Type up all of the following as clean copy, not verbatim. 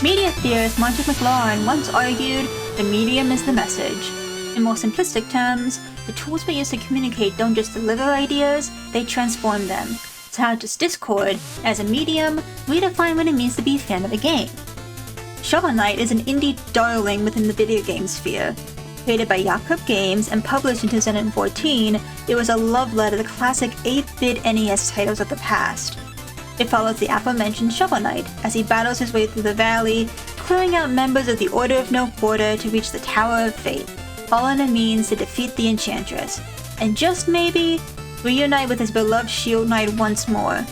Media theorist Monty McLaurin once argued, the medium is the message. In more simplistic terms, the tools we use to communicate don't just deliver ideas, they transform them. So how does Discord, as a medium, redefine what it means to be a fan of a game? Shovel Knight is an indie darling within the video game sphere. Created by Yakup Games and published in 2014, it was a love letter to the classic 8-bit NES titles of the past. It follows the aforementioned Shovel Knight as he battles his way through the valley, clearing out members of the Order of No Quarter to reach the Tower of Fate, all in a means to defeat the Enchantress, and just maybe, reunite with his beloved Shield Knight once more.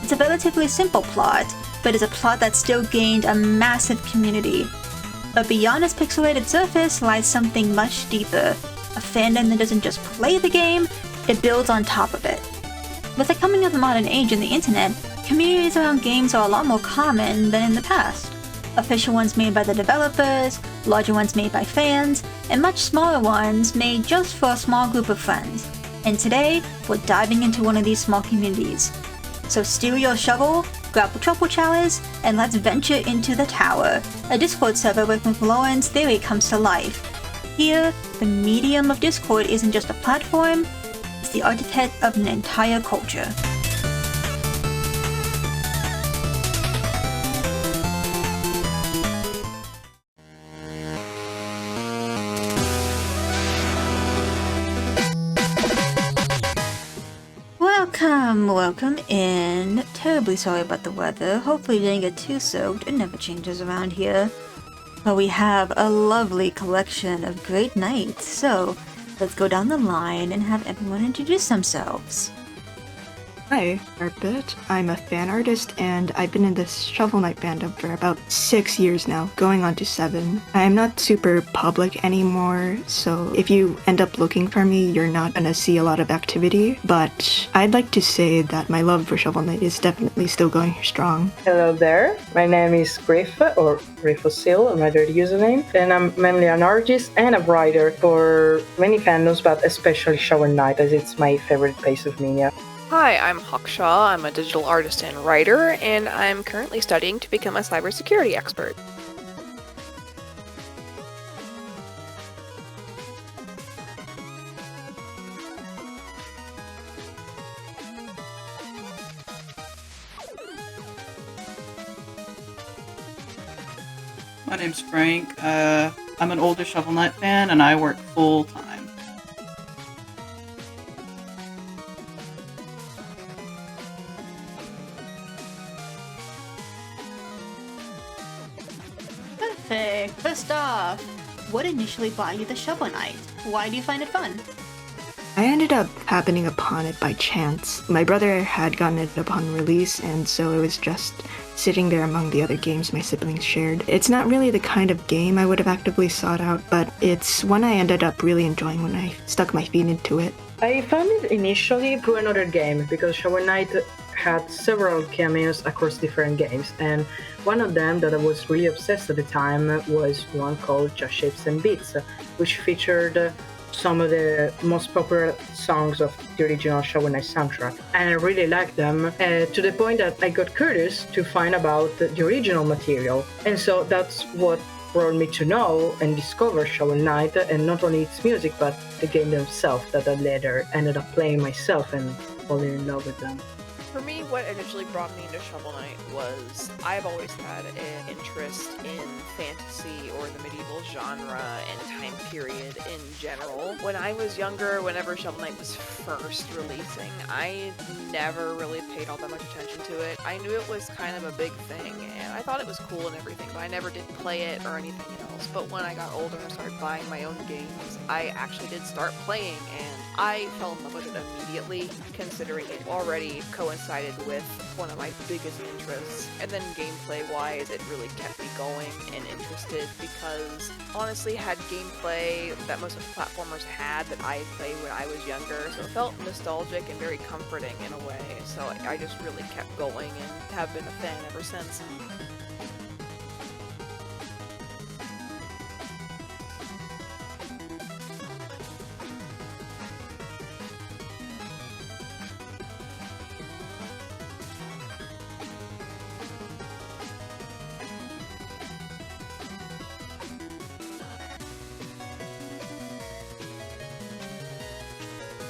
It's a relatively simple plot, but it's a plot that still gained a massive community. But beyond its pixelated surface lies something much deeper, a fandom that doesn't just play the game, it builds on top of it. With the coming of the modern age and the internet, communities around games are a lot more common than in the past. Official ones made by the developers, larger ones made by fans, and much smaller ones made just for a small group of friends. And today, we're diving into one of these small communities. So steal your shovel, grab a truffle chalice, and let's venture into the Tower, a Discord server where McLaurin's theory comes to life. Here, the medium of Discord isn't just a platform, it's the architect of an entire culture. Welcome in. Terribly sorry about the weather. Hopefully you didn't get too soaked. It never changes around here. But we have a lovely collection of great knights, so let's go down the line and have everyone introduce themselves. Hi, Carpet. I'm a fan artist, and I've been in this Shovel Knight fandom for about 6 years now, going on to 7. I'm not super public anymore, so if you end up looking for me, you're not gonna see a lot of activity, but I'd like to say that my love for Shovel Knight is definitely still going strong. Hello there, my name is Griff, or Griffosil, another username, and I'm mainly an artist and a writer for many fandoms, but especially Shovel Knight, as it's my favorite piece of media. Hi, I'm Hawkshaw. I'm a digital artist and writer, and I'm currently studying to become a cybersecurity expert. My name's Frank. I'm an older Shovel Knight fan, and I work full-time. Perfect. First off, what initially brought you the Shovel Knight? Why do you find it fun? I ended up happening upon it by chance. My brother had gotten it upon release, and so it was just sitting there among the other games my siblings shared. It's not really the kind of game I would have actively sought out, but it's one I ended up really enjoying when I stuck my feet into it. I found it initially through another game, because Shovel Knight had several cameos across different games, and one of them that I was really obsessed at the time was one called Just Shapes and Beats, which featured some of the most popular songs of the original Shovel Knight soundtrack. And I really liked them, to the point that I got curious to find about the original material. And so that's what brought me to know and discover Shovel Knight, and not only its music, but the game themselves that I later ended up playing myself and falling in love with them. For me, what initially brought me into Shovel Knight was I've always had an interest in fantasy or the medieval genre and time period in general. When I was younger, whenever Shovel Knight was first releasing, I never really paid all that much attention to it. I knew it was kind of a big thing, and I thought it was cool and everything, but I never did play it or anything else. But when I got older and started buying my own games, I actually did start playing, and I fell in love with it immediately, considering it already coincided with one of my biggest interests. And then gameplay-wise, it really kept me going and interested, because honestly had gameplay that most of the platformers had that I played when I was younger, so it felt nostalgic and very comforting in a way. So I just really kept going and have been a fan ever since.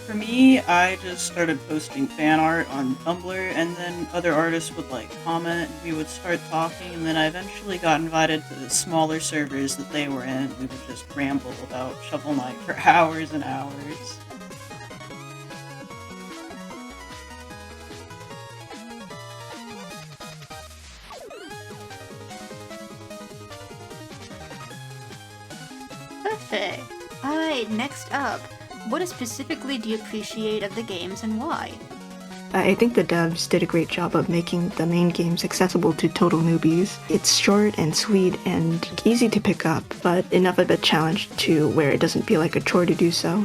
For me, I just started posting fan art on Tumblr, and then other artists would like comment, and we would start talking, and then I eventually got invited to the smaller servers that they were in. We would just ramble about Shovel Knight for hours and hours. Perfect. Alright, next up. What specifically do you appreciate of the games and why? I think the devs did a great job of making the main games accessible to total newbies. It's short and sweet and easy to pick up, but enough of a challenge to where it doesn't feel like a chore to do so.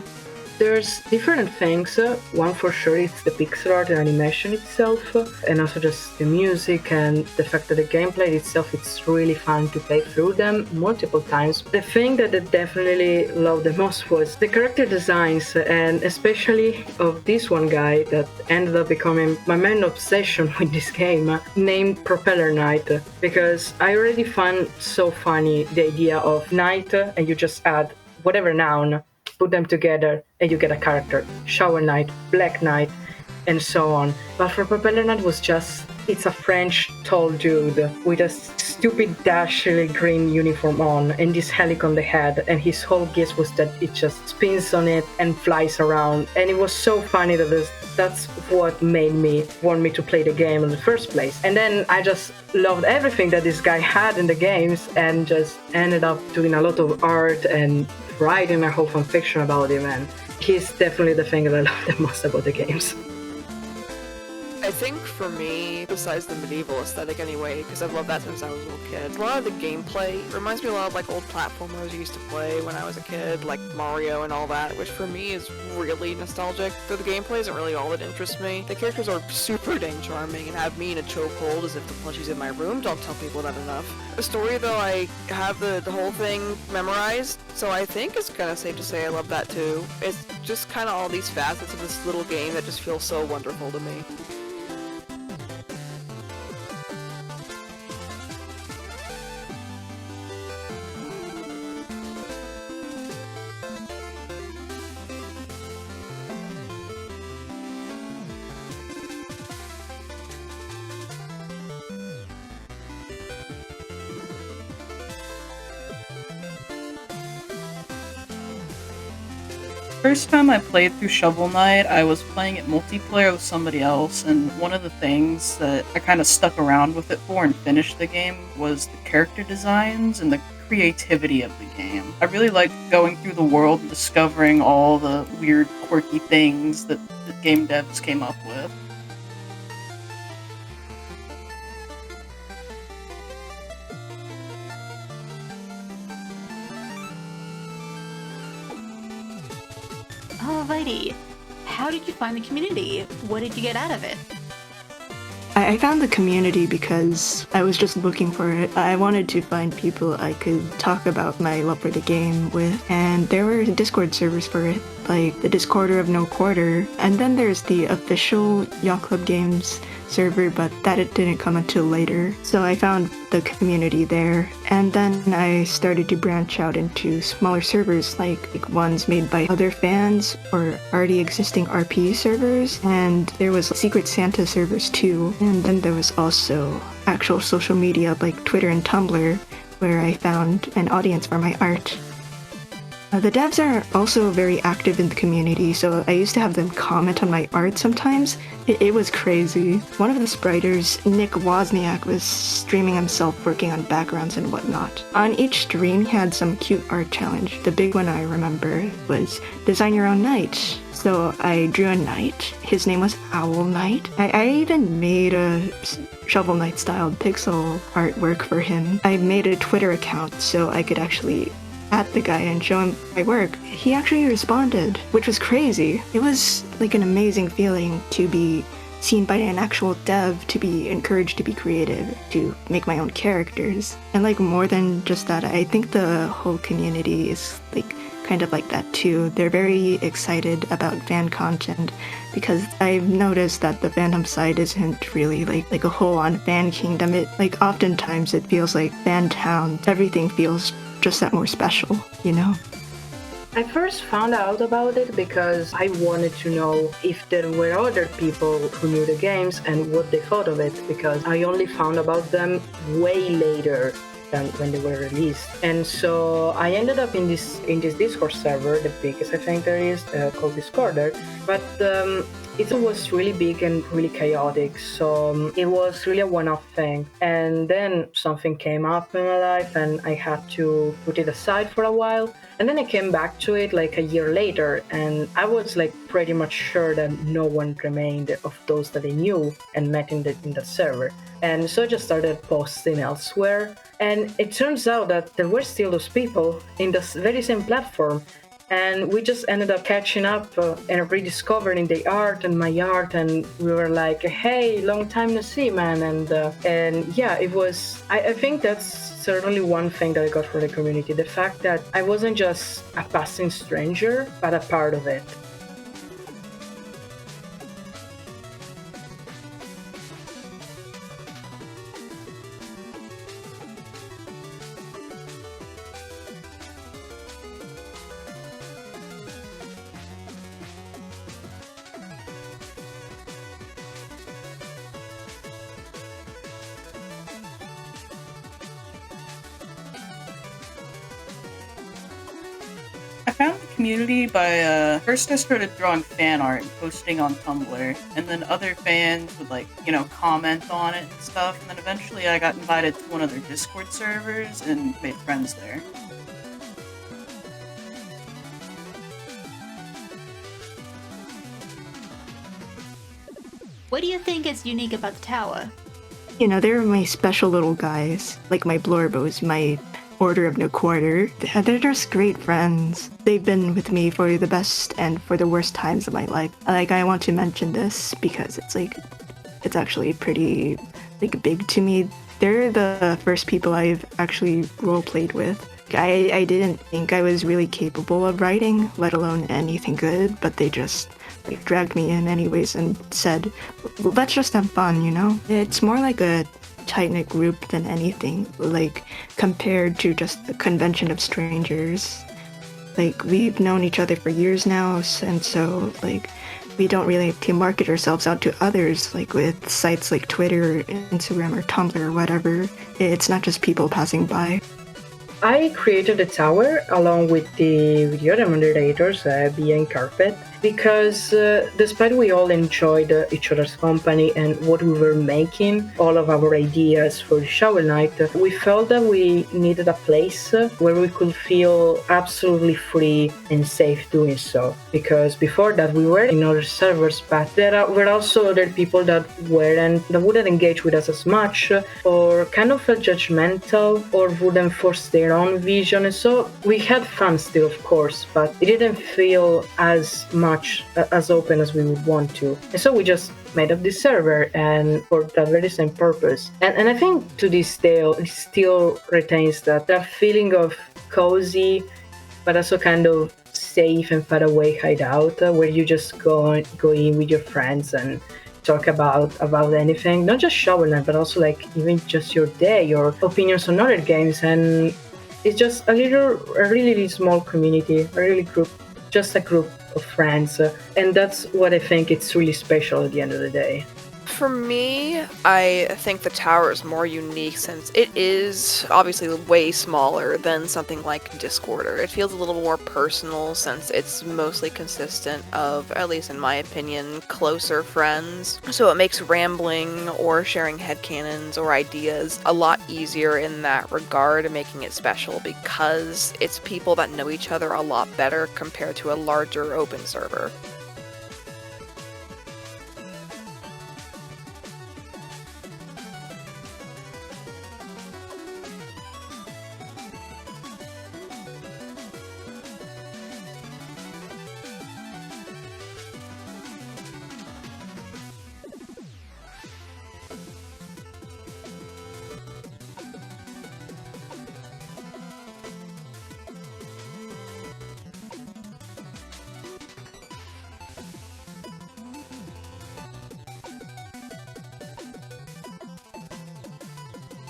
There's different things. One for sure it's the pixel art and animation itself, and also just the music and the fact that the gameplay itself, it's really fun to play through them multiple times. The thing that I definitely loved the most was the character designs, and especially of this one guy that ended up becoming my main obsession with this game, named Propeller Knight, because I already found so funny the idea of knight, and you just add whatever noun, put them together, and you get a character. Shower Knight, Black Knight, and so on. But for Propeller Knight was just, it's a French tall dude with a stupid dashly green uniform on and this helic on the head, and his whole gist was that it just spins on it and flies around. And it was so funny that that's what made me want me to play the game in the first place. And then I just loved everything that this guy had in the games and just ended up doing a lot of art and writing a whole fanfiction about him, and he's definitely the thing that I love the most about the games. I think for me, besides the medieval aesthetic anyway, because I've loved that since I was a little kid, a lot of the gameplay reminds me a lot of like old platformers I used to play when I was a kid, like Mario and all that, which for me is really nostalgic. Though the gameplay isn't really all that interests me, the characters are super dang charming and have me in a chokehold as if the plushies in my room don't tell people that enough. The story though, I have the whole thing memorized, so I think it's kind of safe to say I love that too. It's just kind of all these facets of this little game that just feels so wonderful to me. First time I played through Shovel Knight, I was playing it multiplayer with somebody else, and one of the things that I kind of stuck around with it for and finished the game was the character designs and the creativity of the game. I really liked going through the world and discovering all the weird, quirky things that the game devs came up with. Alrighty. How did you find the community? What did you get out of it? I found the community because I was just looking for it. I wanted to find people I could talk about my love for the game with, and there were Discord servers for it, like the Discorder of No Quarter, and then there's the official Yacht Club Games server, but that it didn't come until later. So I found the community there, and then I started to branch out into smaller servers, like ones made by other fans or already existing RP servers, and there was Secret Santa servers too, and then there was also actual social media like Twitter and Tumblr, where I found an audience for my art. The devs are also very active in the community, so I used to have them comment on my art sometimes. It was crazy. One of the spriters, Nick Wozniak, was streaming himself working on backgrounds and whatnot. On each stream, he had some cute art challenge. The big one I remember was design your own knight. So I drew a knight. His name was Owl Knight. I even made a Shovel Knight styled pixel artwork for him. I made a Twitter account so I could actually at the guy and show him my work. He actually responded, which was crazy. It was like an amazing feeling to be seen by an actual dev, to be encouraged to be creative, to make my own characters. And like more than just that, I think the whole community is like kind of like that too. They're very excited about fan content because I've noticed that the fandom side isn't really like a whole-on fan kingdom. It like oftentimes it feels like fan town. Everything feels just that more special, you know? I first found out about it because I wanted to know if there were other people who knew the games and what they thought of it, because I only found about them way later than when they were released. And so I ended up in this Discord server, the biggest I think there is, called Discorder. But it was really big and really chaotic, so it was really a one-off thing. And then something came up in my life, and I had to put it aside for a while. And then I came back to it like a year later, and I was like pretty much sure that no one remained of those that I knew and met in the server. And so I just started posting elsewhere. And it turns out that there were still those people in the very same platform. And we just ended up catching up and rediscovering the art and my art, and we were like, "Hey, long time no see, man!" And yeah, it was. I think that's certainly one thing that I got from the community: the fact that I wasn't just a passing stranger, but a part of it. I found the community by first I started drawing fan art and posting on Tumblr, and then other fans would comment on it and stuff, and then eventually I got invited to one of their Discord servers and made friends there. What do you think is unique about the tower? You know, they're my special little guys, like my Blorbos, my Order of No Quarter. They're just great friends. They've been with me for the best and for the worst times of my life. Like, I want to mention this because it's actually pretty, big to me. They're the first people I've actually role-played with. I didn't think I was really capable of writing, let alone anything good, but they just dragged me in anyways and said, let's just have fun, you know? It's more like a tight-knit group than anything, compared to just a convention of strangers. We've known each other for years now, and so, we don't really have to market ourselves out to others, with sites like Twitter, or Instagram, or Tumblr, or whatever. It's not just people passing by. I created the tower along with the other moderators, Bia and Carpet, because despite we all enjoyed each other's company and what we were making, all of our ideas for Shovel Knight, we felt that we needed a place where we could feel absolutely free and safe doing so. Because before that we were in other servers, but there were also other people that wouldn't engage with us as much, or kind of felt judgmental, or wouldn't force their own vision. And so we had fun still, of course, but it didn't feel as much as open as we would want to. And so we just made up this server, and for that very same purpose. And I think to this day it still retains that feeling of cozy, but also kind of safe and far away hideout, where you just go in with your friends and talk about anything, not just Shovel Knight, but also even just your day, your opinions on other games. And it's just a really small community, just a group of friends, and that's what I think it's really special at the end of the day. For me, I think the tower is more unique since it is obviously way smaller than something like Discorder. It feels a little more personal since it's mostly consistent of, at least in my opinion, closer friends. So it makes rambling or sharing headcanons or ideas a lot easier in that regard, making it special because it's people that know each other a lot better compared to a larger open server.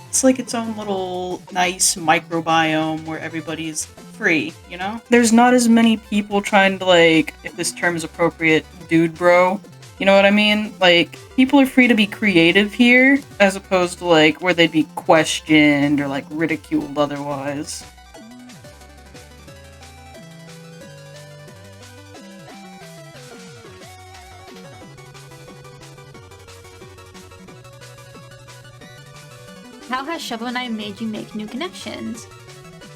It's like its own little nice microbiome where everybody's free, you know? There's not as many people trying to, like, if this term is appropriate, dude bro. You know what I mean? Like, people are free to be creative here, as opposed to, like, where they'd be questioned or, like, ridiculed otherwise. How has Shovel Knight made you make new connections?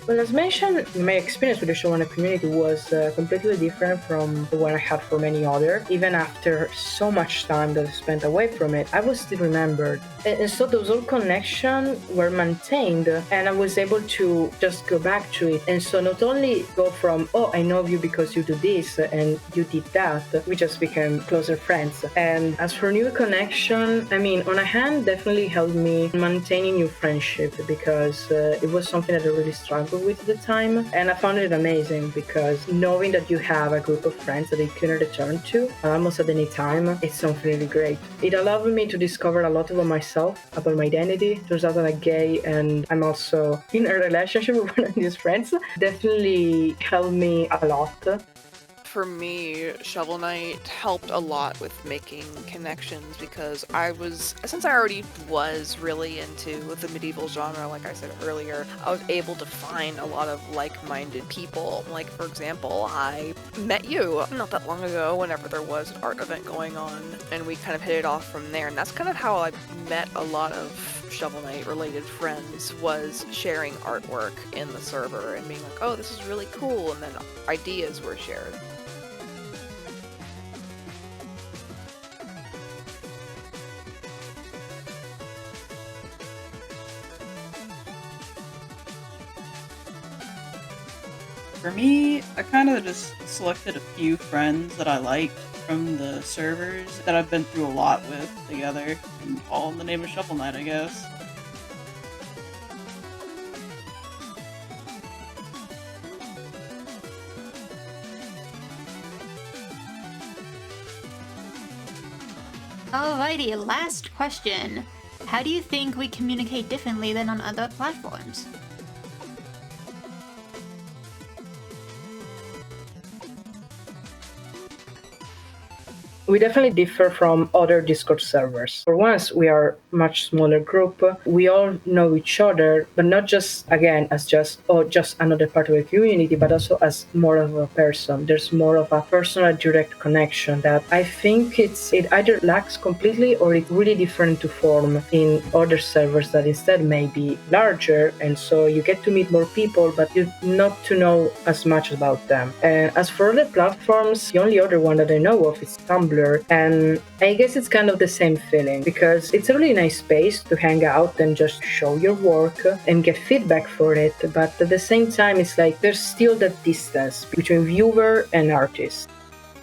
Well, as mentioned, my experience with the Shovel Knight community was completely different from the one I had for many other. Even after so much time that I spent away from it, I was still remembered. And so those old connections were maintained, and I was able to just go back to it. And so not only go from, oh, I know you because you do this and you did that, we just became closer friends. And as for new connection, I mean, on a hand, definitely helped me maintaining new friendship because it was something that I really struggled with at the time, and I found it amazing because knowing that you have a group of friends that you can return to almost at any time, it's something really great. It allowed me to discover a lot about myself, about my identity. Turns out that I'm gay and I'm also in a relationship with one of these friends. Definitely helped me a lot. For me, Shovel Knight helped a lot with making connections because since I already was really into the medieval genre, like I said earlier, I was able to find a lot of like-minded people. Like, for example, I met you not that long ago whenever there was an art event going on, and we kind of hit it off from there, and that's kind of how I met a lot of Shovel Knight related friends, was sharing artwork in the server and being like, oh, this is really cool, and then ideas were shared. For me, I kind of just selected a few friends that I liked from the servers that I've been through a lot with together, and all in the name of Shovel Knight, I guess. Alrighty, last question. How do you think we communicate differently than on other platforms? We definitely differ from other Discord servers. For once, we are a much smaller group. We all know each other, but not just, again, as just another part of the community, but also as more of a person. There's more of a personal, direct connection that I think it either lacks completely or it's really different to form in other servers that instead may be larger, and so you get to meet more people, but you not to know as much about them. And as for other platforms, the only other one that I know of is Tumblr, and I guess it's kind of the same feeling because it's a really nice space to hang out and just show your work and get feedback for it, but at the same time it's like there's still that distance between viewer and artist.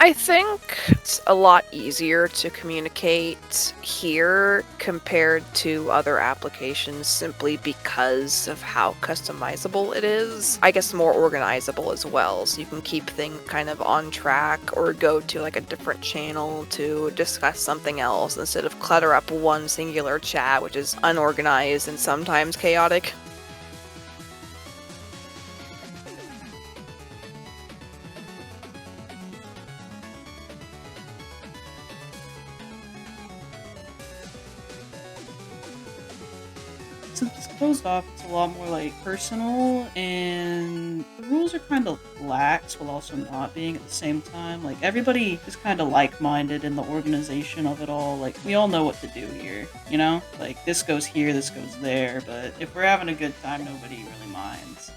I think it's a lot easier to communicate here compared to other applications simply because of how customizable it is. I guess more organizable as well, so you can keep things kind of on track or go to like a different channel to discuss something else instead of clutter up one singular chat, which is unorganized and sometimes chaotic. Since it's closed off, it's a lot more like personal, and the rules are kind of lax while also not being at the same time. Like, everybody is kind of like-minded in the organization of it all. Like, we all know what to do here, you know? Like, this goes here, this goes there, but if we're having a good time, nobody really minds.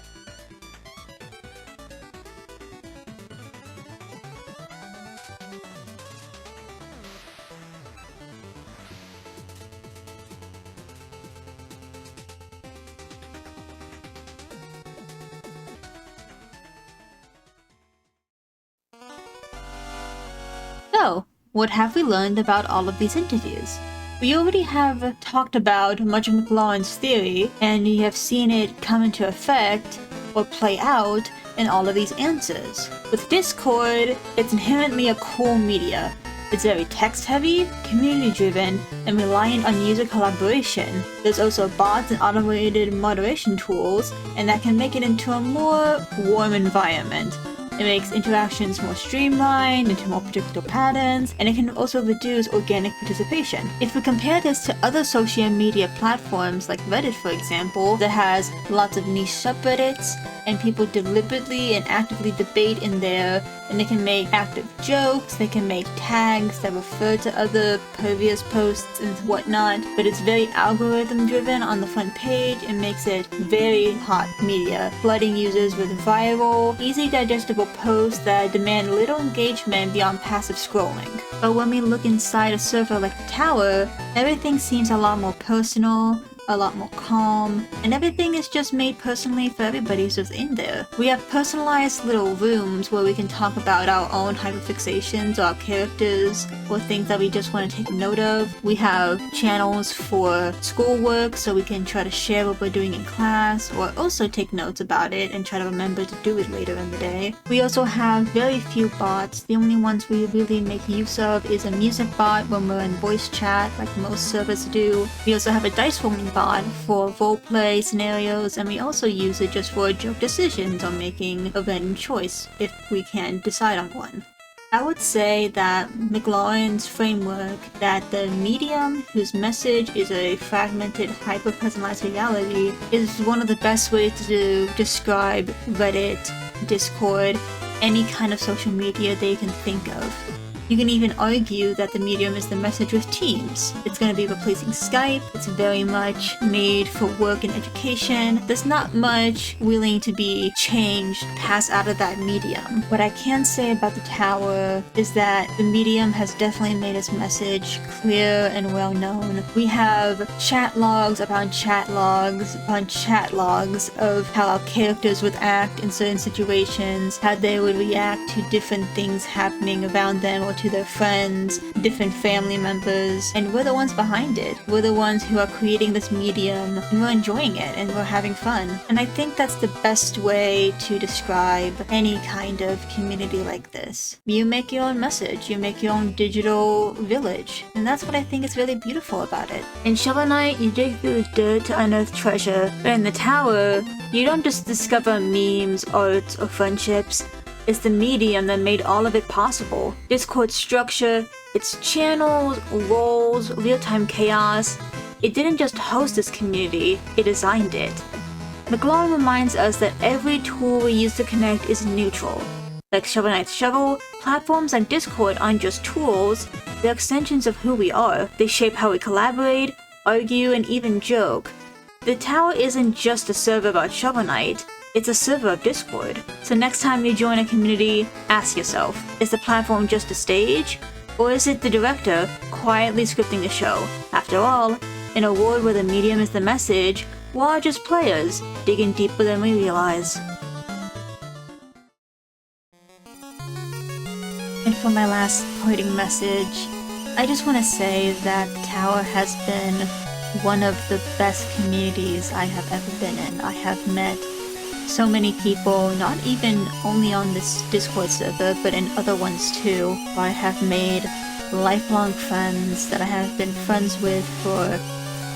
So, what have we learned about all of these interviews? We already have talked about much of McLaurin's theory, and you have seen it come into effect or play out in all of these answers. With Discord, it's inherently a cool media. It's very text-heavy, community-driven, and reliant on user collaboration. There's also bots and automated moderation tools, and that can make it into a more warm environment. It makes interactions more streamlined, into more predictable patterns, and it can also reduce organic participation. If we compare this to other social media platforms like Reddit, for example, that has lots of niche subreddits, and people deliberately and actively debate in there, and they can make active jokes, they can make tags that refer to other previous posts and whatnot, but it's very algorithm driven on the front page and makes it very hot media, flooding users with viral, easy digestible posts that demand little engagement beyond passive scrolling. But when we look inside a server like the Tower, everything seems a lot more personal, a lot more calm, and everything is just made personally for everybody who's in there. We have personalized little rooms where we can talk about our own hyperfixations or our characters or things that we just want to take note of. We have channels for schoolwork so we can try to share what we're doing in class or also take notes about it and try to remember to do it later in the day. We also have very few bots. The only ones we really make use of is a music bot when we're in voice chat like most servers do. We also have a dice rolling bot for roleplay scenarios, and we also use it just for joke decisions or making a random choice if we can decide on one. I would say that McLaurin's framework that the medium whose message is a fragmented, hyper-personalized reality is one of the best ways to describe Reddit, Discord, any kind of social media they can think of. You can even argue that the medium is the message with Teams. It's going to be replacing Skype. It's very much made for work and education. There's not much willing to be changed past out of that medium. What I can say about the Tower is that the medium has definitely made its message clear and well known. We have chat logs upon chat logs upon chat logs of how our characters would act in certain situations, how they would react to different things happening around them or to their friends, different family members, and we're the ones behind it. We're the ones who are creating this medium, and we're enjoying it, and we're having fun. And I think that's the best way to describe any kind of community like this. You make your own message, you make your own digital village, and that's what I think is really beautiful about it. In Shovel Knight, you dig through the dirt to unearth treasure, but in the Tower, you don't just discover memes, art, or friendships. It's the medium that made all of it possible. Discord's structure, its channels, roles, real-time chaos. It didn't just host this community, it designed it. McLaurin reminds us that every tool we use to connect is neutral. Like Shovel Knight's shovel, platforms like Discord aren't just tools, they're extensions of who we are. They shape how we collaborate, argue, and even joke. The Tower isn't just a server about Shovel Knight, it's a server of Discord. So next time you join a community, ask yourself, is the platform just a stage? Or is it the director quietly scripting the show? After all, in a world where the medium is the message, we're just players, digging deeper than we realize. And for my last parting message, I just want to say that the Tower has been one of the best communities I have ever been in. I have met so many people, not even only on this Discord server, but in other ones too. I have made lifelong friends that I have been friends with for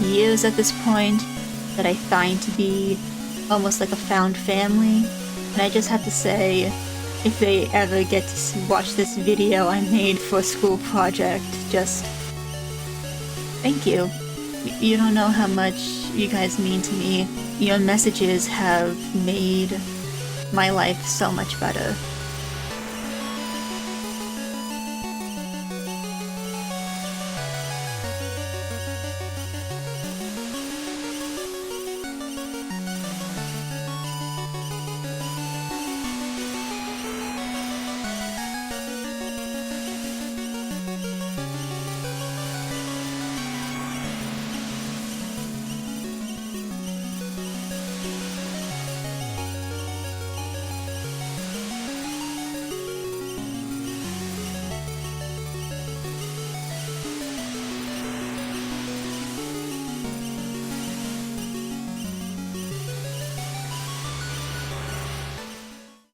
years at this point, that I find to be almost like a found family. And I just have to say, if they ever get to watch this video I made for a school project, just thank you. You don't know how much you guys mean to me. Your messages have made my life so much better.